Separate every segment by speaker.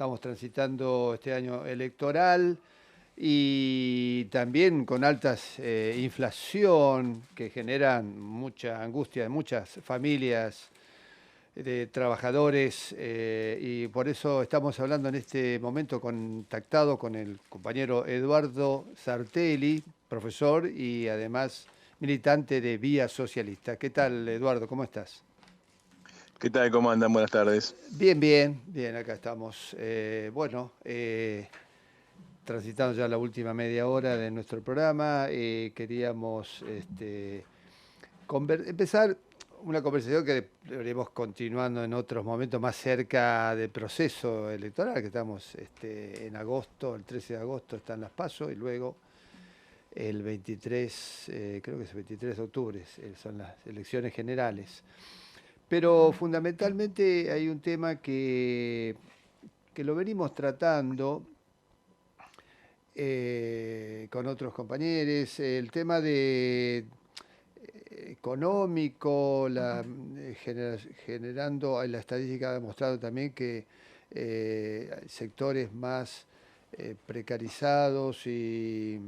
Speaker 1: estamos transitando este año electoral y también con altas inflación que generan mucha angustia en muchas familias de trabajadores y por eso estamos hablando en este momento contactado con el compañero Eduardo Sartelli, profesor y además militante de Vía Socialista. ¿Qué tal, Eduardo? ¿Cómo estás?
Speaker 2: ¿Qué tal? ¿Cómo andan? Buenas tardes.
Speaker 1: Bien, bien, bien, acá estamos. Transitando ya la última media hora de nuestro programa, queríamos empezar una conversación que deberíamos continuando en otros momentos más cerca del proceso electoral, que estamos en agosto, el 13 de agosto están las PASO y luego el 23, creo que es el 23 de octubre, son las elecciones generales. Pero fundamentalmente hay un tema que lo venimos tratando con otros compañeros, el tema de económico, generando, la estadística ha demostrado también que sectores más precarizados y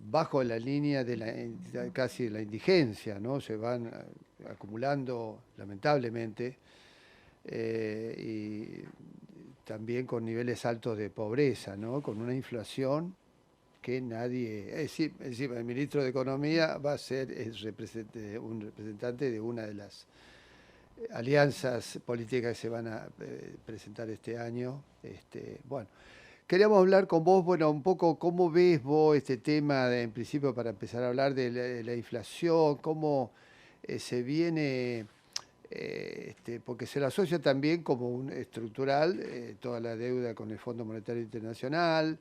Speaker 1: bajo la línea de casi de la indigencia, ¿no? Se van acumulando lamentablemente y también con niveles altos de pobreza, ¿no? Con una inflación que nadie... encima, el ministro de Economía va a ser un representante de una de las alianzas políticas que se van a presentar este año. Bueno, queríamos hablar con vos, bueno, un poco cómo ves vos este tema, en principio, para empezar a hablar de la inflación, cómo se viene porque se la asocia también como un estructural, toda la deuda con el Fondo Monetario Internacional,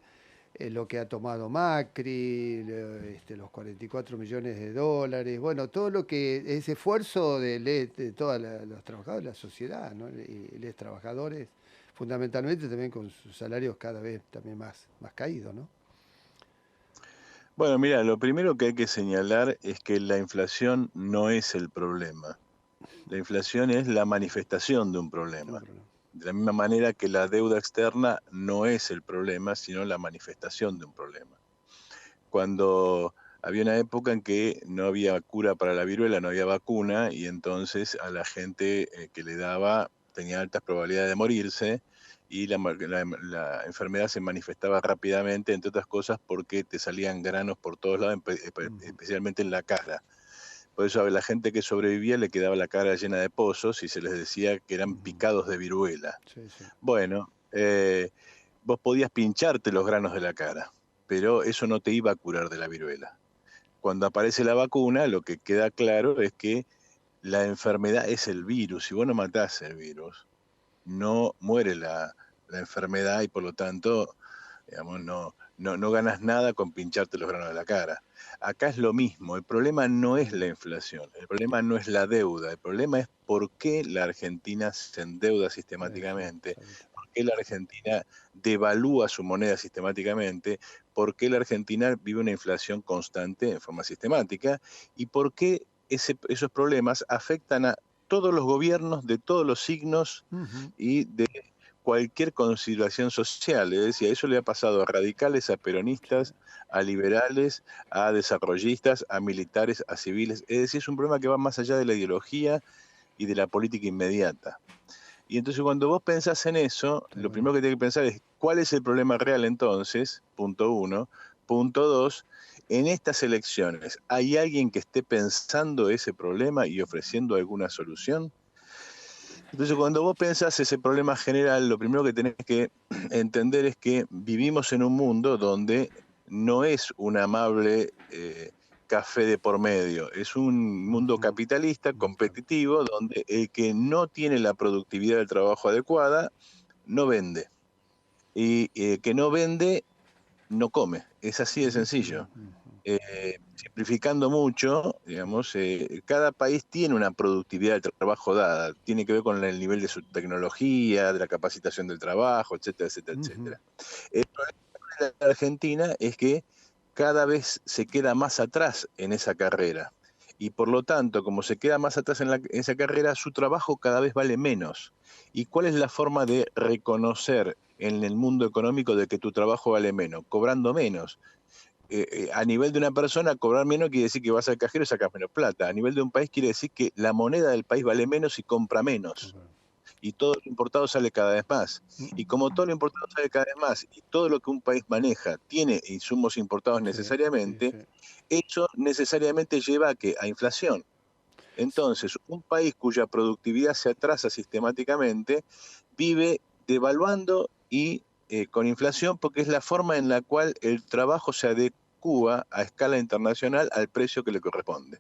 Speaker 1: lo que ha tomado Macri, los 44 millones de dólares, bueno, todo lo que ese esfuerzo de todos los trabajadores, la sociedad, ¿no? Y los trabajadores, fundamentalmente también con sus salarios cada vez también más caídos, ¿no?
Speaker 2: Bueno, mira, lo primero que hay que señalar es que la inflación no es el problema. La inflación es la manifestación de un
Speaker 1: De un
Speaker 2: problema.
Speaker 1: problema.
Speaker 2: De la misma manera que la deuda externa no es el problema, sino la manifestación de un problema. Cuando había una época en que no había cura para la viruela, no había vacuna, y entonces a la gente que le daba tenía altas probabilidades de morirse, y la enfermedad se manifestaba rápidamente, entre otras cosas porque te salían granos por todos lados,
Speaker 1: Ujú.
Speaker 2: especialmente en la cara. Por eso a la gente que sobrevivía le quedaba la cara llena de pozos y se les decía que eran
Speaker 1: Ujú.
Speaker 2: picados de viruela.
Speaker 1: Sí, sí.
Speaker 2: Bueno, vos podías pincharte los granos de la cara, pero eso no te iba a curar de la viruela. Cuando aparece la vacuna, lo que queda claro es que la enfermedad es el virus. Si vos no matás el virus, no muere la enfermedad y por lo tanto, digamos, no ganas nada con pincharte los granos de la cara. Acá es lo mismo, el problema no es la inflación, el problema no es la deuda, el problema es por qué la Argentina se endeuda
Speaker 1: Eso,
Speaker 2: sistemáticamente,
Speaker 1: exacto.
Speaker 2: por qué la Argentina devalúa su moneda sistemáticamente, por qué la Argentina vive una inflación constante en forma sistemática y por qué esos problemas afectan a todos los gobiernos de todos los signos
Speaker 1: Ujú.
Speaker 2: y de cualquier consideración social. Es decir, eso le ha pasado a radicales, a
Speaker 1: Sí.
Speaker 2: peronistas, a liberales, a desarrollistas, a militares, a civiles. Es decir, es un problema que va más allá de la ideología y de la política inmediata. Y entonces cuando vos pensás en eso,
Speaker 1: Está
Speaker 2: lo
Speaker 1: bueno.
Speaker 2: primero que tenés que pensar es cuál es el problema real entonces, punto uno. Punto dos, en estas elecciones, ¿hay alguien que esté pensando ese problema y ofreciendo alguna solución? Entonces, cuando vos pensás ese problema general, lo primero que tenés que entender es que vivimos en un mundo donde no es un amable café de por medio, es un mundo
Speaker 1: Ujú.
Speaker 2: capitalista,
Speaker 1: Exacto.
Speaker 2: competitivo, donde el que no tiene la productividad del trabajo adecuada, no vende. Y el que no vende, no come. Es así de
Speaker 1: Ujú,
Speaker 2: sencillo.
Speaker 1: ujú, ujú.
Speaker 2: Simplificando mucho,
Speaker 1: Sí.
Speaker 2: digamos, cada país tiene una productividad del trabajo dada, tiene que ver con el nivel de su tecnología, de la capacitación del trabajo, etcétera, etcétera,
Speaker 1: Ujú.
Speaker 2: etcétera. El problema de la Argentina es que cada vez se queda más atrás en esa carrera. y por lo tanto, como se queda más atrás en esa carrera, su trabajo cada vez vale menos. ¿Y cuál es la forma de reconocer en el mundo económico de que tu trabajo vale menos? Cobrando menos. A nivel de una persona, cobrar menos quiere decir que vas al cajero y sacas menos plata. A nivel de un país quiere decir que la moneda del país vale menos y compra menos. Y todo lo importado sale cada vez más. Y como todo lo importado sale cada vez más y todo lo que un país maneja tiene insumos importados
Speaker 1: Sí, sí,
Speaker 2: necesariamente,
Speaker 1: sí.
Speaker 2: eso necesariamente lleva a inflación. Entonces, un país cuya productividad se atrasa sistemáticamente vive devaluando y con inflación porque es la forma en la cual el trabajo se adecúa a escala internacional al precio que le corresponde.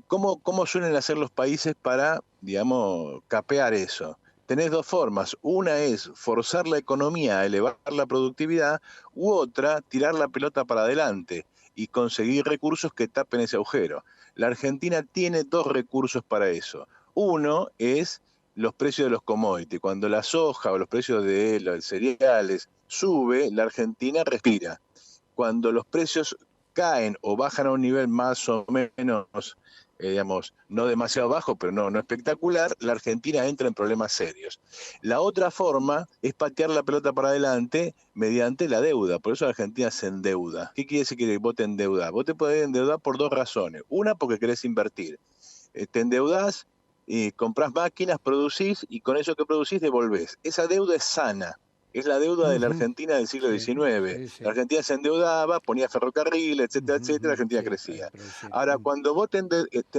Speaker 2: ¿Cómo suelen hacer los países para, digamos, capear eso? Tenés dos formas. Una es forzar la economía a elevar la productividad, u otra, tirar la pelota para adelante y conseguir recursos que tapen ese agujero. La Argentina tiene dos recursos para eso. Uno es los precios de los commodities. Cuando la soja o los precios de los cereales sube, la Argentina respira. Cuando los precios caen o bajan a un nivel más o menos, digamos, no demasiado bajo, pero no espectacular, la Argentina entra en problemas serios. La otra forma es patear la pelota para adelante mediante la deuda. Por eso la Argentina se endeuda. ¿Qué quiere decir que vos te endeudás? Vos te podés endeudar por dos razones. Una, porque querés invertir. Te endeudás, comprás máquinas, producís y con eso que producís devolvés. Esa deuda es sana. Es la deuda de la Argentina del siglo
Speaker 1: Sí,
Speaker 2: XIX.
Speaker 1: sí,
Speaker 2: La
Speaker 1: sí.
Speaker 2: Argentina se endeudaba, ponía ferrocarril, etcétera, etcétera, la Argentina
Speaker 1: Sí,
Speaker 2: crecía.
Speaker 1: producir.
Speaker 2: Ahora, cuando vos te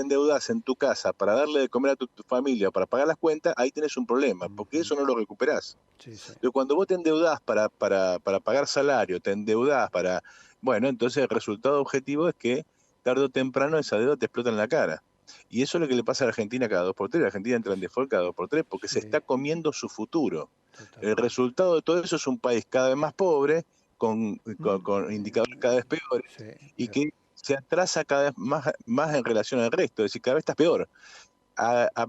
Speaker 2: endeudás en tu casa para darle de comer a tu familia, para pagar las cuentas, ahí tenés un problema, porque eso no lo recuperás.
Speaker 1: Sí, sí.
Speaker 2: Pero cuando vos te endeudás para pagar salario, te endeudás para... Bueno, entonces el resultado objetivo es que tarde o temprano esa deuda te explota en la cara. Y eso es lo que le pasa a la Argentina cada 2 por 3. La Argentina entra en default cada 2 por 3 porque se
Speaker 1: Sí,
Speaker 2: está comiendo su futuro. El
Speaker 1: totalmente.
Speaker 2: resultado de todo eso es un país cada vez más pobre, con indicadores cada vez peores,
Speaker 1: Sí,
Speaker 2: y que se atrasa cada vez más en relación al resto, es decir, cada vez está peor.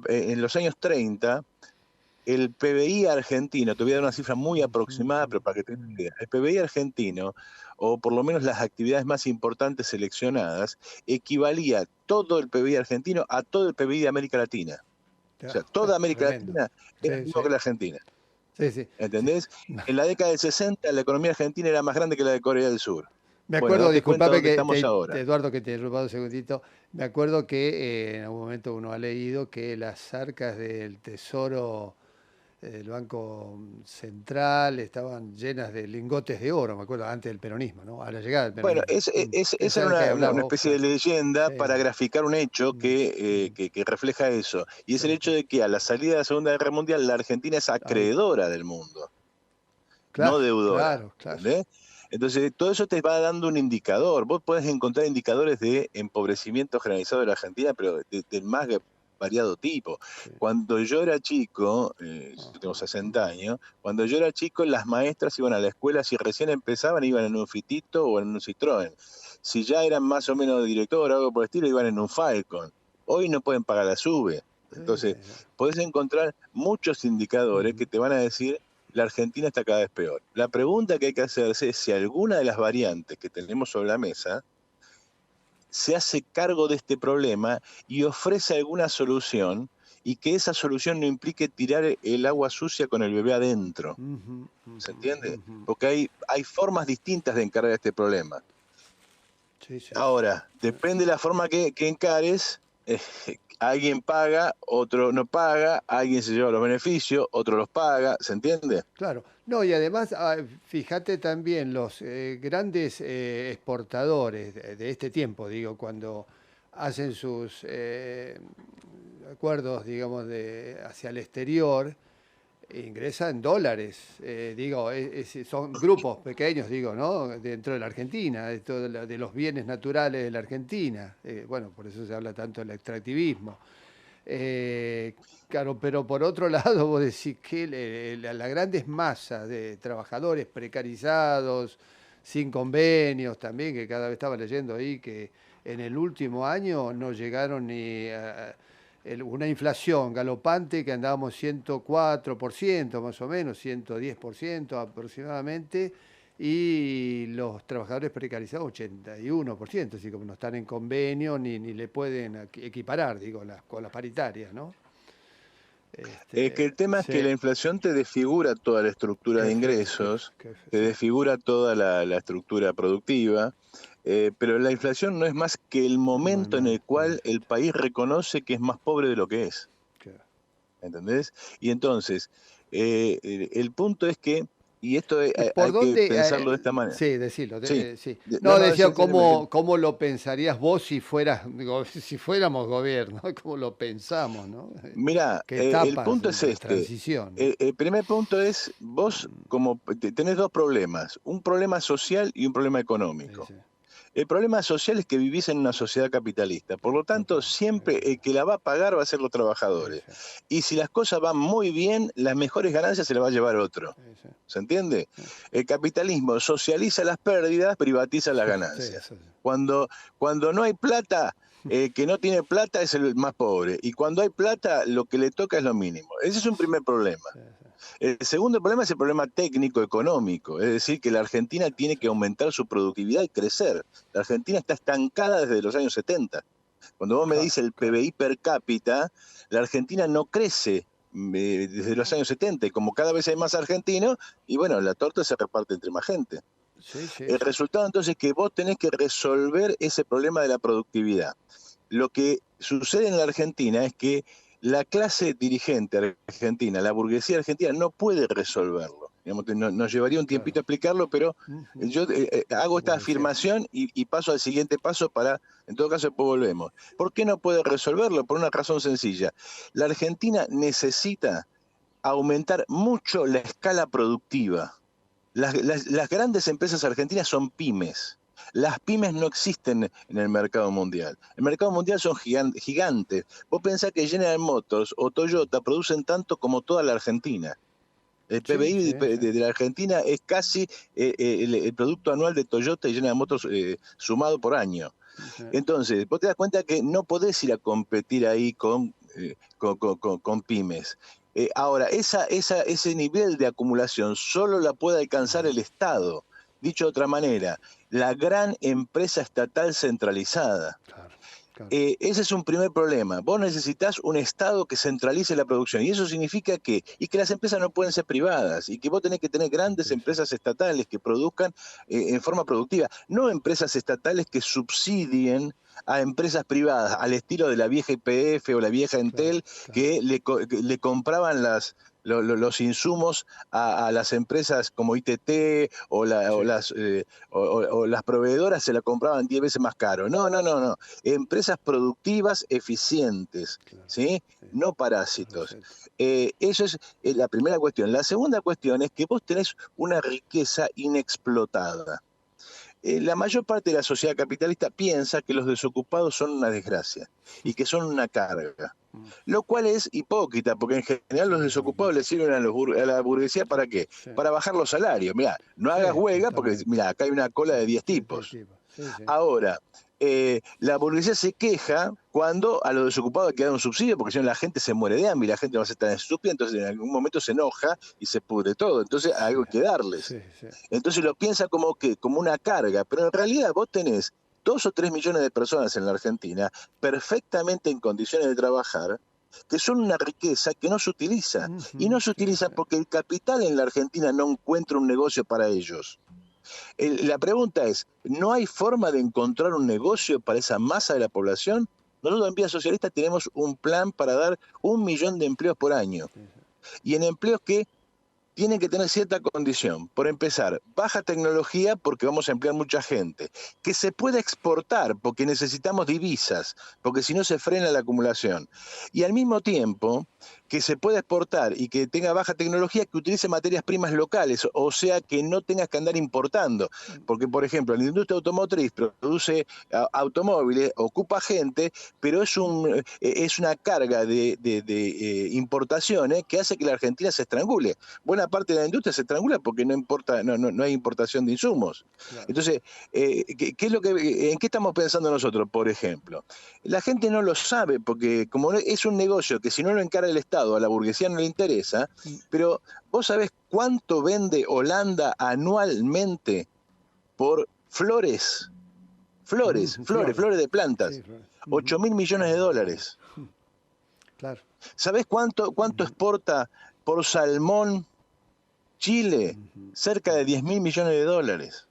Speaker 2: En los años 30, el PBI argentino, te voy a dar una cifra muy aproximada, pero para que tengas una idea, el PBI argentino, o por lo menos las actividades más importantes seleccionadas, equivalía todo el PBI argentino a todo el PBI de América Latina. O sea, toda América
Speaker 1: tremendo.
Speaker 2: Latina era
Speaker 1: Sí,
Speaker 2: mismo
Speaker 1: sí,
Speaker 2: que la Argentina.
Speaker 1: sí, sí, sí.
Speaker 2: ¿Entendés? En la década del 60 la economía argentina era más grande que la de Corea del Sur.
Speaker 1: Me
Speaker 2: Bueno,
Speaker 1: acuerdo,
Speaker 2: date cuenta
Speaker 1: disculpame
Speaker 2: dónde estamos ahora.
Speaker 1: Eduardo, que te he interrumpa un segundito. Me acuerdo que en algún momento uno ha leído que las arcas del Tesoro del Banco Central estaban llenas de lingotes de oro, me acuerdo, antes del peronismo, ¿no? A la llegada del
Speaker 2: Bueno,
Speaker 1: peronismo.
Speaker 2: esa
Speaker 1: Esa es
Speaker 2: era
Speaker 1: la que
Speaker 2: una
Speaker 1: hablaba vos,
Speaker 2: especie de
Speaker 1: claro.
Speaker 2: leyenda
Speaker 1: Sí.
Speaker 2: para graficar un hecho que refleja eso. Y es el hecho de que a la salida de la Segunda Guerra Mundial la Argentina es
Speaker 1: Ahí.
Speaker 2: acreedora del mundo, no
Speaker 1: Claro,
Speaker 2: deudora.
Speaker 1: claro, claro.
Speaker 2: ¿Entendés? Entonces, todo eso te va dando un indicador. Vos podés encontrar indicadores de empobrecimiento generalizado de la Argentina, pero del más variado tipo.
Speaker 1: Sí.
Speaker 2: Cuando yo era chico, yo tengo
Speaker 1: Ajá.
Speaker 2: 60 años, cuando yo era chico, las maestras iban a la escuela, si recién empezaban, iban en un Fitito o en un Citroën. Si ya eran más o menos director o algo por el estilo, iban en un Falcon. Hoy no pueden pagar la SUBE.
Speaker 1: Sí,
Speaker 2: Entonces,
Speaker 1: sí.
Speaker 2: podés encontrar muchos indicadores que te van a decir la Argentina está cada vez peor. La pregunta que hay que hacerse es si alguna de las variantes que tenemos sobre la mesa se hace cargo de este problema y ofrece alguna solución y que esa solución no implique tirar el agua sucia con el bebé adentro. ¿Se entiende? Porque hay formas distintas de encarar este problema.
Speaker 1: Sí, sí.
Speaker 2: Ahora, depende de la forma que encares, alguien paga, otro no paga, alguien se lleva los beneficios, otro los paga, ¿se entiende?
Speaker 1: Claro, no, y además, fíjate también los grandes exportadores de este tiempo, digo, cuando hacen sus acuerdos, digamos, hacia el exterior, ingresan dólares, digo, son grupos pequeños, digo, ¿no? Dentro de la Argentina, de los bienes naturales de la Argentina. Bueno, por eso se habla tanto del extractivismo. Eh, claro, pero por otro lado, vos decís que las grandes masas de trabajadores precarizados, sin convenios también, que cada vez estaba leyendo ahí que en el último año no llegaron ni a una inflación galopante que andábamos 104% más o menos, 110% aproximadamente, y los trabajadores precarizados 81%, así como no están en convenio ni le pueden equiparar, digo, con las paritarias, ¿no?
Speaker 2: Que el tema es que
Speaker 1: Sí,
Speaker 2: la inflación te desfigura toda la estructura de ingresos, te
Speaker 1: sí.
Speaker 2: desfigura toda la estructura productiva, pero la inflación no es más que el
Speaker 1: No es
Speaker 2: momento en
Speaker 1: más,
Speaker 2: el cual el país reconoce que es más pobre de lo que es.
Speaker 1: claro.
Speaker 2: ¿Entendés? Y entonces, el punto es que, y esto
Speaker 1: ¿Y por
Speaker 2: hay que
Speaker 1: dónde?
Speaker 2: pensarlo de esta manera.
Speaker 1: Sí, decirlo,
Speaker 2: Sí,
Speaker 1: sí.
Speaker 2: no,
Speaker 1: No,
Speaker 2: no,
Speaker 1: decía
Speaker 2: simplemente.
Speaker 1: cómo lo pensarías vos si fueras, si fuéramos gobierno, cómo lo pensamos, ¿no?
Speaker 2: Mira,
Speaker 1: ¿Qué
Speaker 2: el
Speaker 1: etapas
Speaker 2: punto
Speaker 1: de
Speaker 2: es
Speaker 1: la
Speaker 2: este.
Speaker 1: transición, ¿no?
Speaker 2: El primer punto es, vos como tenés dos problemas, un problema social y un problema
Speaker 1: Sí,
Speaker 2: económico.
Speaker 1: sí,
Speaker 2: El problema social es que vivís en una sociedad capitalista, por lo tanto,
Speaker 1: total,
Speaker 2: siempre el que la va a pagar va a ser los
Speaker 1: sí,
Speaker 2: trabajadores.
Speaker 1: sí,
Speaker 2: Y si las cosas van muy bien, las mejores ganancias se las va a llevar otro.
Speaker 1: sí, sí,
Speaker 2: ¿Se entiende?
Speaker 1: sí,
Speaker 2: El capitalismo socializa las pérdidas, privatiza las
Speaker 1: sí, sí,
Speaker 2: ganancias.
Speaker 1: eso,
Speaker 2: Cuando, cuando no hay plata, el que no tiene plata es el más pobre. Y cuando hay plata, lo que le toca es lo mínimo. Ese es un primer problema.
Speaker 1: sí, sí,
Speaker 2: El segundo problema es el problema técnico-económico, es decir, que la Argentina tiene que aumentar su productividad y crecer. La Argentina está estancada desde los años 70. Cuando vos me
Speaker 1: claro,
Speaker 2: dices el
Speaker 1: claro,
Speaker 2: PBI per cápita, la Argentina no crece desde los años 70, y como cada vez hay más argentinos, y bueno, la torta se reparte entre más gente.
Speaker 1: sí, sí,
Speaker 2: El
Speaker 1: sí,
Speaker 2: resultado entonces es que vos tenés que resolver ese problema de la productividad. Lo que sucede en la Argentina es que la clase dirigente argentina, la burguesía argentina, no puede resolverlo. Digamos, nos llevaría un
Speaker 1: claro.
Speaker 2: tiempito explicarlo, pero
Speaker 1: Ujú.
Speaker 2: yo hago esta
Speaker 1: Burguesía.
Speaker 2: afirmación y paso al siguiente paso para, en todo caso, después volvemos. ¿Por qué no puede resolverlo? Por una razón sencilla. La Argentina necesita aumentar mucho la escala productiva. Las grandes empresas argentinas son pymes. Las pymes no existen en el mercado mundial. El mercado mundial son gigantes. Vos pensás que General Motors o Toyota producen tanto como toda la Argentina. El
Speaker 1: Sí,
Speaker 2: PBI
Speaker 1: sí, sí,
Speaker 2: de la Argentina es casi el producto anual de Toyota y General Motors sumado por año.
Speaker 1: sí,
Speaker 2: Entonces, vos te das cuenta que no podés ir a competir ahí con pymes. Ahora, ese nivel de acumulación solo la puede alcanzar el Estado. Dicho de otra manera, la gran empresa estatal centralizada.
Speaker 1: claro, claro.
Speaker 2: Ese es un primer problema. Vos necesitas un Estado que centralice la producción. Y eso significa y que las empresas no pueden ser privadas, y que vos tenés que tener grandes
Speaker 1: Sí, sí,
Speaker 2: empresas estatales que produzcan en forma productiva, no empresas estatales que subsidien a empresas privadas, al estilo de la vieja YPF o la vieja
Speaker 1: claro,
Speaker 2: Entel,
Speaker 1: claro.
Speaker 2: que le compraban los insumos a las empresas como ITT
Speaker 1: Sí,
Speaker 2: o las proveedoras se la compraban 10 veces más caro. No, no, no, no. Empresas productivas eficientes,
Speaker 1: claro.
Speaker 2: ¿sí?
Speaker 1: Sí,
Speaker 2: No
Speaker 1: lo
Speaker 2: parásitos.
Speaker 1: receta.
Speaker 2: Eso es la primera cuestión. La segunda cuestión es que vos tenés una riqueza inexplotada. La mayor parte de la sociedad capitalista piensa que los desocupados son una desgracia y que son una carga,
Speaker 1: Mm,
Speaker 2: lo cual es hipócrita, porque en general los desocupados le sirven a la burguesía ¿para qué?
Speaker 1: sí,
Speaker 2: Para bajar los salarios. Mirá, no
Speaker 1: sí,
Speaker 2: hagas huelga porque,
Speaker 1: totalmente.
Speaker 2: mirá, acá hay una cola
Speaker 1: Sí,
Speaker 2: de 10
Speaker 1: de
Speaker 2: tipos.
Speaker 1: tipo. Sí, sí.
Speaker 2: Ahora, la burguesía se queja cuando a los desocupados hay que dar un subsidio, porque si no la gente se muere de hambre y la gente va a ser tan estúpida, entonces en algún momento se enoja y se pudre todo. Entonces hay
Speaker 1: Sí,
Speaker 2: algo que darles.
Speaker 1: sí, sí.
Speaker 2: Entonces lo piensa como que, como una carga, pero en realidad vos tenés 2 o 3 millones de personas en la Argentina perfectamente en condiciones de trabajar, que son una riqueza que no se utiliza. Y
Speaker 1: Ujú,
Speaker 2: no se
Speaker 1: sí,
Speaker 2: utiliza
Speaker 1: sí.
Speaker 2: porque el capital en la Argentina no encuentra un negocio para ellos. La pregunta es, ¿no hay forma de encontrar un negocio para esa masa de la población? Nosotros en Vía Socialista tenemos un plan para dar 1 millón de empleos por año.
Speaker 1: Sí, sí.
Speaker 2: Y en empleos que tienen que tener cierta condición. Por empezar, baja tecnología porque vamos a emplear mucha gente. Que se pueda exportar porque necesitamos divisas, porque si no se frena la acumulación. Y al mismo tiempo, que se pueda exportar y que tenga baja tecnología, que utilice materias primas locales, o sea, que no tengas que andar importando. Porque, por ejemplo, la industria automotriz produce automóviles, ocupa gente, pero es una carga de importaciones que hace que la Argentina se estrangule. Buena parte de la industria se estrangula porque no hay importación de insumos.
Speaker 1: Claro.
Speaker 2: Entonces, ¿en qué estamos pensando nosotros, por ejemplo? La gente no lo sabe porque como es un negocio que si no lo encara el Estado, Estado, a la burguesía no le interesa, pero ¿vos sabés cuánto vende Holanda anualmente por flores? Flores de plantas.
Speaker 1: Sí, flores.
Speaker 2: 8.000 millones de dólares.
Speaker 1: Claro.
Speaker 2: ¿Sabés cuánto exporta por salmón Chile? Cerca de 10.000 millones de dólares.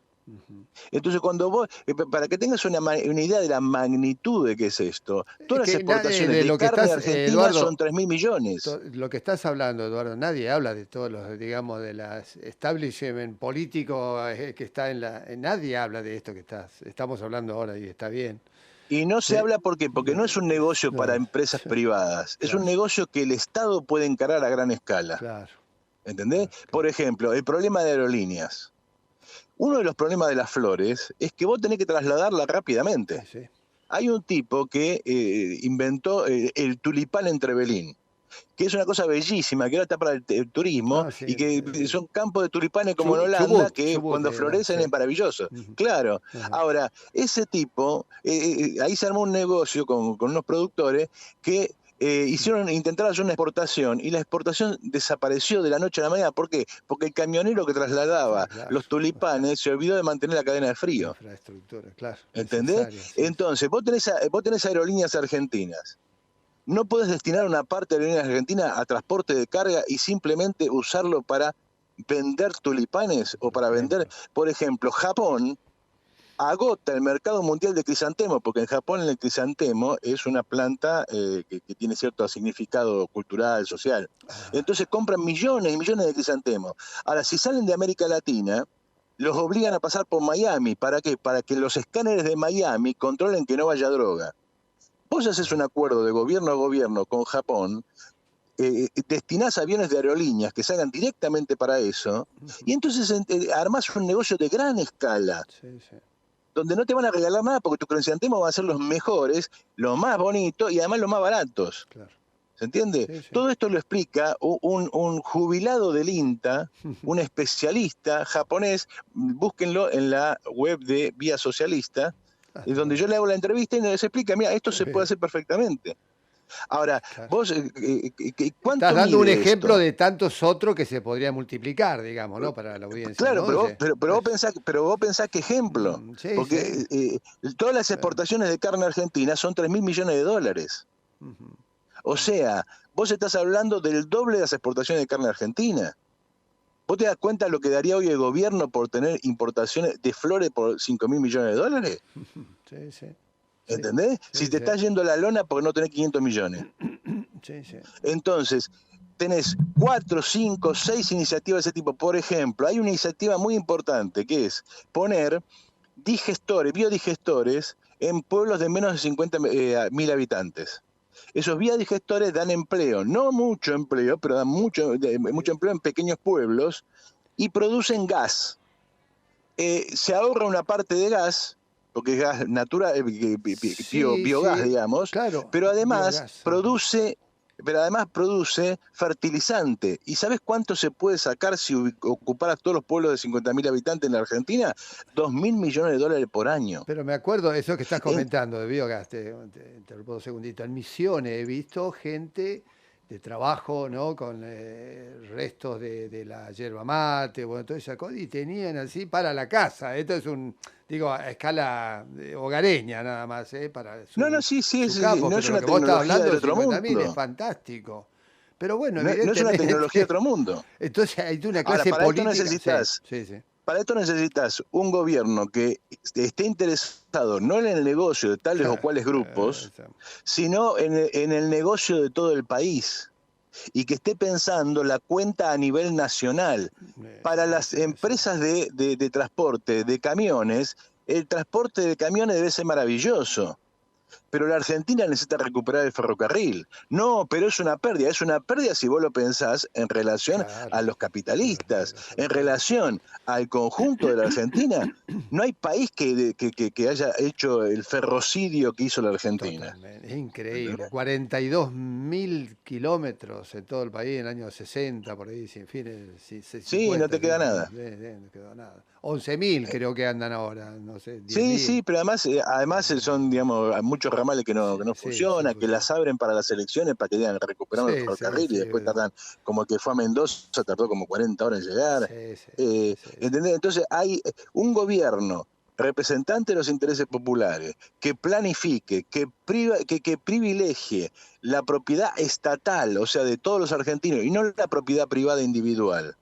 Speaker 2: Entonces, cuando vos, para que tengas una idea de la magnitud de qué es esto, todas las exportaciones de carne argentina
Speaker 1: Eduardo,
Speaker 2: son 3.000 millones.
Speaker 1: Lo que estás hablando, Eduardo, nadie habla de todos los, digamos, de las establishment político que está nadie habla de esto que estamos hablando ahora y está bien.
Speaker 2: Y no se habla ¿por qué? Porque no es un negocio para empresas privadas, es un negocio que el Estado puede encarar a gran escala.
Speaker 1: Claro.
Speaker 2: ¿Entendés? Por ejemplo, el problema de aerolíneas. Uno de los problemas de las flores es que vos tenés que trasladarla rápidamente.
Speaker 1: Sí.
Speaker 2: Hay un tipo que inventó el tulipán en Trevelín, que es una cosa bellísima, que ahora está para el turismo, y que son campos de tulipanes como en Holanda, que cuando florecen es maravilloso. Claro. Ahora, ese tipo, ahí se armó un negocio con unos productores que intentaron hacer una exportación y la exportación desapareció de la noche a la mañana. ¿Por qué? Porque el camionero que trasladaba los tulipanes se olvidó de mantener la cadena de frío.
Speaker 1: Infraestructura, claro.
Speaker 2: ¿Entendés? Entonces, vos tenés aerolíneas argentinas. No podés destinar una parte de aerolíneas argentinas a transporte de carga y simplemente usarlo para vender tulipanes o para vender, por ejemplo, Japón agota el mercado mundial de crisantemo, porque en Japón el crisantemo es una planta que tiene cierto significado cultural, social. Entonces compran millones y millones de crisantemos. Ahora, si salen de América Latina, los obligan a pasar por Miami. ¿Para qué? Para que los escáneres de Miami controlen que no vaya droga. Vos haces un acuerdo de gobierno a gobierno con Japón, destinás aviones de aerolíneas que salgan directamente para eso, y entonces armás un negocio de gran escala. Donde no te van a regalar nada porque tus crisantemos van a ser los mejores, los más bonitos y además los más baratos.
Speaker 1: Claro.
Speaker 2: ¿Se entiende? Todo esto lo explica un jubilado del INTA, un especialista japonés, búsquenlo en la web de Vía Socialista, donde yo le hago la entrevista y les explica, mira, esto se puede hacer perfectamente. Ahora, vos, ¿cuánto
Speaker 1: estás dando un ejemplo
Speaker 2: esto?
Speaker 1: de tantos otros que se podría multiplicar, digamos, ¿no? Para la audiencia.
Speaker 2: Claro,
Speaker 1: ¿no?
Speaker 2: pero vos pensás que ejemplo, porque todas las exportaciones de carne argentina son 3.000 millones de dólares. O sea, vos estás hablando del doble de las exportaciones de carne argentina. ¿Vos te das cuenta de lo que daría hoy el gobierno por tener importaciones de flores por 5.000 millones de dólares? ¿Entendés? Si te estás yendo a la lona porque no tenés 500 millones. Entonces, tenés 4, 5, 6 iniciativas de ese tipo. Por ejemplo, hay una iniciativa muy importante que es poner biodigestores en pueblos de menos de 50.000 habitantes. Esos biodigestores dan empleo, no mucho empleo, pero dan mucho empleo en pequeños pueblos y producen gas. Se ahorra una parte de gas, porque es gas natural, biogás, digamos,
Speaker 1: claro,
Speaker 2: pero además produce fertilizante. ¿Y sabes cuánto se puede sacar si ocuparas todos los pueblos de 50.000 habitantes en la Argentina? 2.000 millones de dólares por año.
Speaker 1: Pero me acuerdo de eso que estás comentando de biogás, te interrumpo un segundito. En Misiones he visto gente de trabajo, ¿no? Con restos de la yerba mate, bueno, toda esa cosa, y tenían así para la casa. Esto es a escala hogareña nada más, para su,
Speaker 2: no es una tecnología del otro mundo.
Speaker 1: Es fantástico. Pero bueno,
Speaker 2: no es una tecnología de otro mundo.
Speaker 1: Entonces hay una clase política.
Speaker 2: Para esto necesitas un gobierno que esté interesado no en el negocio de tales o cuales grupos, sino en el negocio de todo el país, y que esté pensando la cuenta a nivel nacional. Para las empresas de transporte de camiones, el transporte de camiones debe ser maravilloso. Pero la Argentina necesita recuperar el ferrocarril. No, pero es una pérdida si vos lo pensás en relación a los capitalistas, en relación al conjunto de la Argentina. No hay país que haya hecho el ferrocidio que hizo la Argentina.
Speaker 1: Totalmente. Es increíble. 42.000 kilómetros en todo el país en el año 60, por ahí, sin fin. 50,
Speaker 2: no te queda nada.
Speaker 1: No quedó nada. 11.000 creo que andan ahora, no sé. 10.000.
Speaker 2: Sí, pero además son, digamos, muchos muchos ramales que no funcionan, que las abren para las elecciones para que digan recuperamos el ferrocarril y después tardan, como el que fue a Mendoza, tardó como 40 horas en llegar. ¿Entendés? Entonces hay un gobierno representante de los intereses populares, que planifique, que privilegie la propiedad estatal, o sea, de todos los argentinos, y no la propiedad privada individual.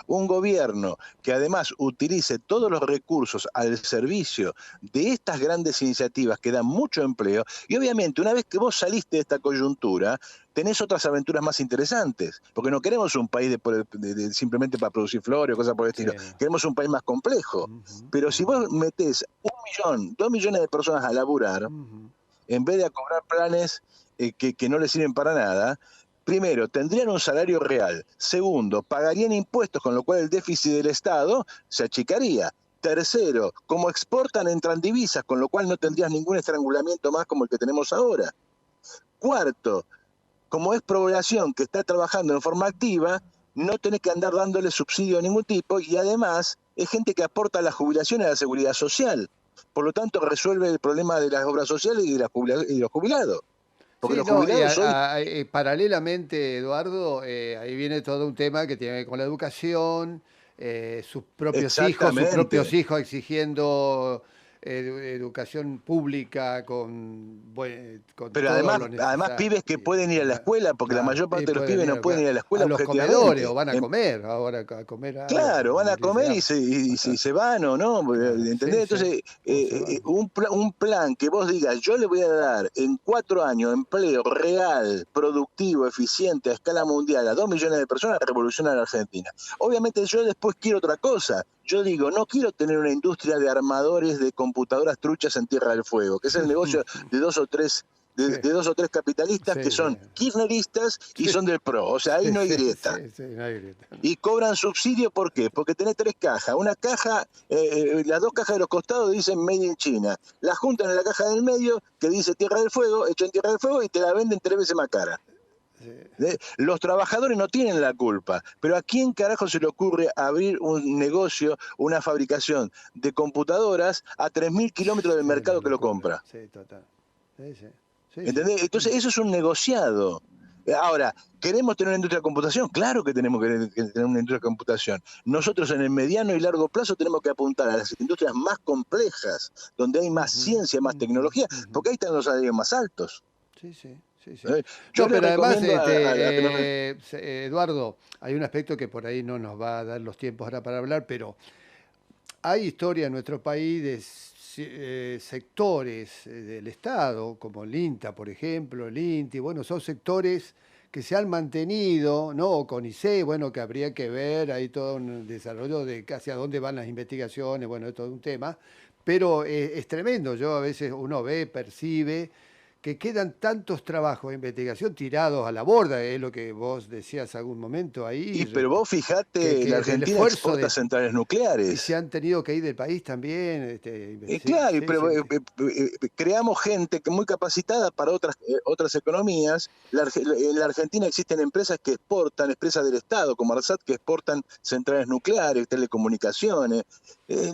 Speaker 2: Un gobierno que además utilice todos los recursos al servicio de estas grandes iniciativas que dan mucho empleo, y obviamente una vez que vos saliste de esta coyuntura, tenés otras aventuras más interesantes, porque no queremos un país simplemente para producir flores o cosas por el estilo, queremos un país más complejo. Pero si vos metés 1 millón, 2 millones de personas a laburar, en vez de a cobrar planes que no les sirven para nada, primero, tendrían un salario real. Segundo, pagarían impuestos, con lo cual el déficit del Estado se achicaría. Tercero, como exportan, entran divisas, con lo cual no tendrías ningún estrangulamiento más como el que tenemos ahora. Cuarto, como es población que está trabajando en forma activa, no tenés que andar dándole subsidio de ningún tipo, y además es gente que aporta a la jubilación y a la seguridad social. Por lo tanto, resuelve el problema de las obras sociales y de los jubilados.
Speaker 1: Porque sí, los jubilados paralelamente, Eduardo, ahí viene todo un tema que tiene que ver con la educación, sus propios hijos exigiendo educación pública con
Speaker 2: pero además pibes que pueden ir a la escuela, porque la mayor parte de los pibes no pueden ir a la escuela.
Speaker 1: A los comedores, o van a comer ahora a comer.
Speaker 2: Claro, van a comer y se van o no, ¿entendés? Entonces, un plan que vos digas, yo le voy a dar en 4 años empleo real, productivo, eficiente, a escala mundial, a 2 millones de personas, revoluciona la Argentina. Obviamente yo después quiero otra cosa. Yo digo, no quiero tener una industria de armadores de computadoras truchas en Tierra del Fuego, que es el negocio de dos o tres capitalistas que son kirchneristas y son del PRO. O sea, ahí no hay grieta.
Speaker 1: No hay grieta.
Speaker 2: Y cobran subsidio, ¿por qué? Porque tenés 3 cajas. Una caja, las 2 cajas de los costados dicen Made in China. La juntan en la caja del medio, que dice Tierra del Fuego, hecho en Tierra del Fuego, y te la venden 3 veces más cara. Los trabajadores no tienen la culpa, pero ¿a quién carajo se le ocurre abrir un negocio, una fabricación de computadoras a 3.000 kilómetros del mercado que lo compra?
Speaker 1: Sí, total.
Speaker 2: ¿Entendés? Entonces eso es un negociado. Ahora, ¿queremos tener una industria de computación? Claro que tenemos que tener una industria de computación. Nosotros en el mediano y largo plazo tenemos que apuntar a las industrias más complejas, donde hay más ciencia, más tecnología, porque ahí están los salarios más altos.
Speaker 1: Sí. Pero además, Eduardo, hay un aspecto que por ahí no nos va a dar los tiempos ahora para hablar, pero hay historia en nuestro país de sectores del Estado, como el INTA, por ejemplo, el INTI, bueno, son sectores que se han mantenido, ¿no? Con ICE, bueno, que habría que ver, hay todo un desarrollo de hacia dónde van las investigaciones, bueno, es todo un tema, pero es tremendo, yo a veces uno ve, percibe que quedan tantos trabajos de investigación tirados a la borda, es lo que vos decías algún momento ahí.
Speaker 2: Pero vos fijate, la Argentina exporta centrales nucleares.
Speaker 1: Y se han tenido que ir del país también.
Speaker 2: Claro, pero creamos gente muy capacitada para otras economías. En la Argentina existen empresas que exportan, empresas del Estado, como Arsat, que exportan centrales nucleares, telecomunicaciones.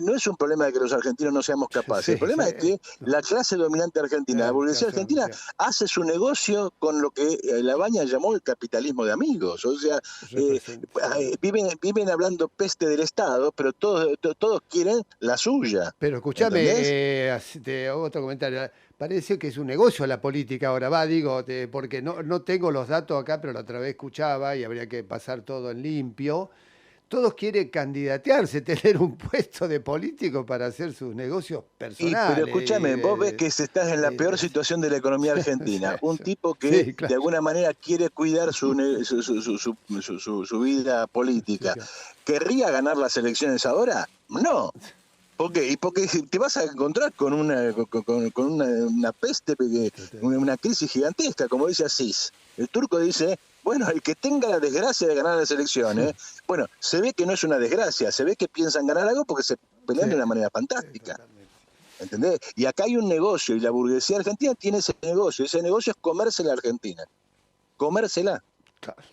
Speaker 2: No es un problema de que los argentinos no seamos capaces. El problema es que la clase dominante argentina, la burguesía argentina, hace su negocio con lo que La Baña llamó el capitalismo de amigos. O sea, viven hablando peste del Estado, pero todos quieren la suya.
Speaker 1: Pero escúchame, otro comentario. Parece que es un negocio la política ahora, porque no tengo los datos acá, pero la otra vez escuchaba y habría que pasar todo en limpio. Todos quieren candidatearse, tener un puesto de político para hacer sus negocios personales.
Speaker 2: Pero escúchame, vos ves que estás en la peor situación de la economía argentina. Un tipo que de alguna manera quiere cuidar su vida política. ¿Querría ganar las elecciones ahora? No. ¿Por qué? Y porque te vas a encontrar con una peste, una crisis gigantesca, como dice Asís. El turco dice, bueno, el que tenga la desgracia de ganar las elecciones, bueno, se ve que no es una desgracia, se ve que piensan ganar algo porque se pelean de una manera fantástica. ¿Entendés? Y acá hay un negocio, y la burguesía argentina tiene ese negocio es comerse la Argentina. Comérsela.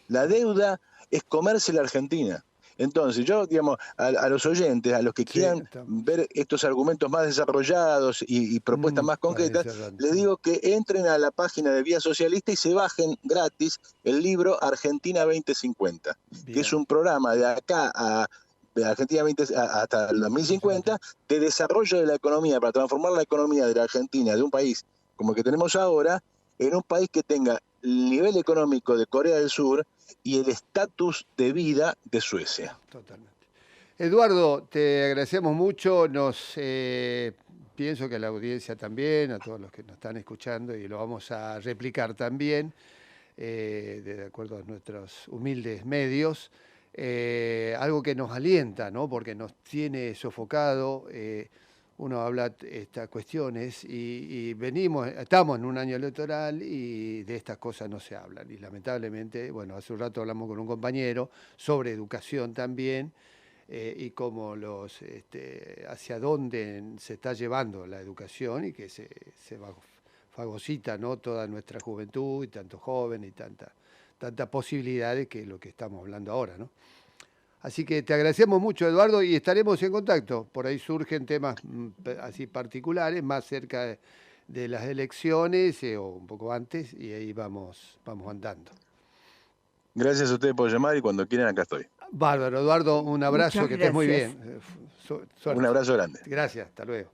Speaker 2: La deuda es comerse la Argentina. Entonces, yo, digamos, a los oyentes, a los que
Speaker 1: Sí,
Speaker 2: quieran
Speaker 1: estamos
Speaker 2: ver estos argumentos más desarrollados y propuestas más
Speaker 1: para ir
Speaker 2: concretas,
Speaker 1: cerrando.
Speaker 2: les digo que entren a la página de Vía Socialista y se bajen gratis el libro Argentina 2050, que es
Speaker 1: Bien,
Speaker 2: un programa de acá a de Argentina 20, hasta el 2050 de desarrollo de la economía, para transformar la economía de la Argentina, de un país como el que tenemos ahora, en un país que tenga el nivel económico de Corea del Sur y el estatus de vida de Suecia.
Speaker 1: totalmente. Eduardo, te agradecemos mucho. Pienso que a la audiencia también, a todos los que nos están escuchando, y lo vamos a replicar también, de acuerdo a nuestros humildes medios. Algo que nos alienta, ¿no? Porque nos tiene sofocado. Uno habla estas cuestiones y estamos en un año electoral y de estas cosas no se hablan. Y lamentablemente, bueno, hace un rato hablamos con un compañero sobre educación también, y cómo hacia dónde se está llevando la educación y que se fagocita, ¿no? Toda nuestra juventud y tantos jóvenes y tantas posibilidades, que es lo que estamos hablando ahora, ¿no? Así que te agradecemos mucho, Eduardo, y estaremos en contacto. Por ahí surgen temas así particulares, más cerca de las elecciones, o un poco antes, y ahí vamos andando.
Speaker 2: Gracias a ustedes por llamar y cuando quieran acá estoy.
Speaker 1: Bárbaro, Eduardo, un abrazo,
Speaker 3: Muchas
Speaker 1: que estés muy
Speaker 3: gracias.
Speaker 1: bien.
Speaker 2: Un
Speaker 1: Suerte.
Speaker 2: abrazo grande.
Speaker 1: Gracias, hasta luego.